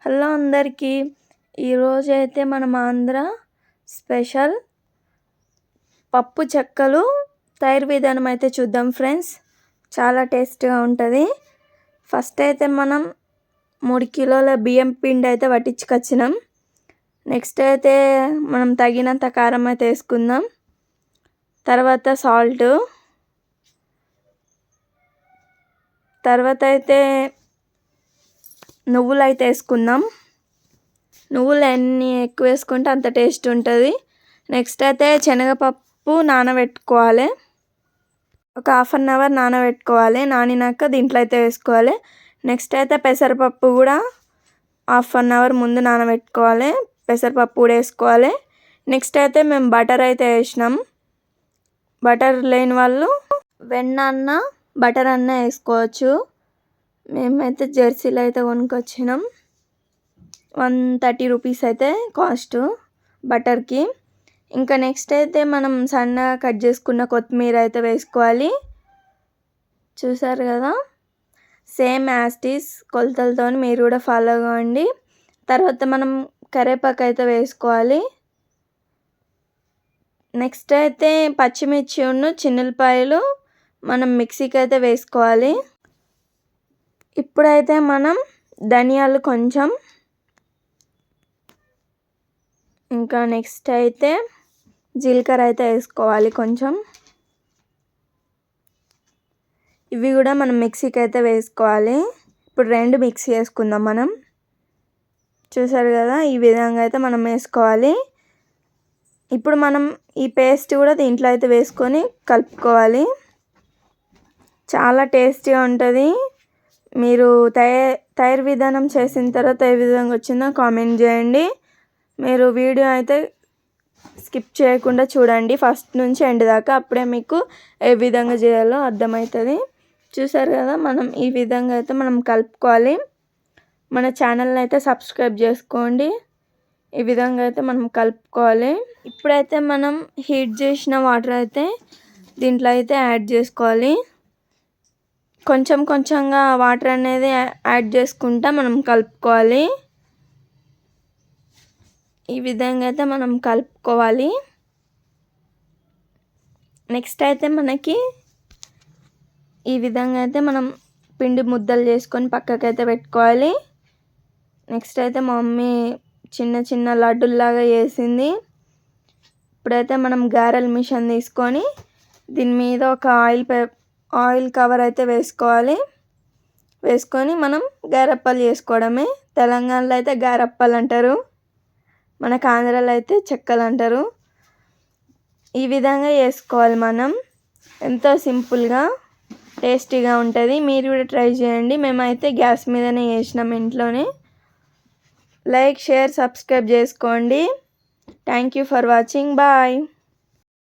Hello అందరికీ. ఈరోజైతే మనం ఆంధ్ర స్పెషల్ పప్పు చెక్కలు తయారు విధానం అయితే చూద్దాం ఫ్రెండ్స్. చాలా టేస్ట్గా ఉంటుంది. ఫస్ట్ అయితే మనం 3 కిలోల బియ్యం పిండి అయితే పట్టించుకొచ్చినాం. నెక్స్ట్ అయితే మనం తగినంత కారం అయితే వేసుకుందాం. తర్వాత సాల్ట్, తర్వాత అయితే నువ్వులు అయితే వేసుకుందాం. నువ్వులు ఎన్ని ఎక్కువ వేసుకుంటే అంత టేస్ట్ ఉంటుంది. నెక్స్ట్ అయితే శనగపప్పు నానబెట్టుకోవాలి. ఒక 1/2 అవర్ నానబెట్టుకోవాలి. నానినాక దీంట్లో అయితే వేసుకోవాలి. నెక్స్ట్ అయితే పెసరపప్పు కూడా 1/2 అవర్ ముందు నానబెట్టుకోవాలి. పెసరపప్పు కూడా వేసుకోవాలి. నెక్స్ట్ అయితే మేము బటర్ అయితే వేసినాం. బటర్ లేని వాళ్ళు వెన్న అన్న బటర్ అన్న వేసుకోవచ్చు. మేమైతే జెర్సీలో అయితే కొనుక్కొచ్చినాం. 130 రూపీస్ అయితే కాస్ట్ బటర్కి. ఇంకా నెక్స్ట్ అయితే మనం సన్నగా కట్ చేసుకున్న కొత్తిమీర అయితే వేసుకోవాలి. చూసారు కదా, సేమ్ యాస్టీస్ కొలతలతో మీరు కూడా ఫాలో కావండి. తర్వాత మనం కరివేపాకు అయితే వేసుకోవాలి. నెక్స్ట్ అయితే పచ్చిమిర్చి చిన్నులపాయలు మనం మిక్సీకి అయితే వేసుకోవాలి. ఇప్పుడైతే మనం ధనియాలు కొంచెం, ఇంకా నెక్స్ట్ అయితే జీలకర్ర అయితే వేసుకోవాలి కొంచెం. ఇవి కూడా మనం మిక్సీకి అయితే వేసుకోవాలి. ఇప్పుడు 2 మిక్సీ వేసుకుందాం మనం. చూసారు కదా, ఈ విధంగా అయితే మనం వేసుకోవాలి. ఇప్పుడు మనం ఈ పేస్ట్ కూడా దీంట్లో అయితే వేసుకొని కలుపుకోవాలి. చాలా టేస్టీగా ఉంటుంది. మీరు తయారు విధానం చేసిన తర్వాత ఏ విధంగా వచ్చిందో కామెంట్ చేయండి. మీరు వీడియో అయితే స్కిప్ చేయకుండా చూడండి ఫస్ట్ నుంచి ఎండ్ దాకా. అప్పుడే మీకు ఏ విధంగా చేయాలో అర్థమవుతుంది. చూసారు కదా, మనం ఈ విధంగా అయితే మనం కలుపుకోవాలి. మన ఛానల్ని అయితే సబ్స్క్రైబ్ చేసుకోండి. ఈ విధంగా అయితే మనం కలుపుకోవాలి. ఇప్పుడైతే మనం హీట్ చేసిన వాటర్ అయితే దీంట్లో అయితే యాడ్ చేసుకోవాలి. కొంచెం కొంచెంగా వాటర్ అనేది యాడ్ చేసుకుంటా మనం కలుపుకోవాలి. ఈ విధంగా అయితే మనం కలుపుకోవాలి. నెక్స్ట్ అయితే మనకి ఈ విధంగా అయితే మనం పిండి ముద్దలు చేసుకొని పక్కకైతే పెట్టుకోవాలి. నెక్స్ట్ అయితే మా మమ్మీ చిన్న చిన్న లడ్డుల్లాగా చేసింది. ఇప్పుడైతే మనం గారెల మిషన్ తీసుకొని దీని మీద ఒక ఆయిల్ కవర్ అయితే వేసుకోవాలి. వేసుకొని మనం గారెప్పలు చేసుకోవడమే. తెలంగాణలో అయితే గారెప్పలు అంటారు, మనకు ఆంధ్రాలో అయితే చెక్కలు అంటారు. ఈ విధంగా చేసుకోవాలి మనం. ఎంతో సింపుల్గా టేస్టీగా ఉంటుంది. మీరు కూడా ట్రై చేయండి. మేమైతే గ్యాస్ మీదనే చేసినాం ఇంట్లోనే. లైక్, షేర్, సబ్స్క్రైబ్ చేసుకోండి. Thank you for watching. Bye.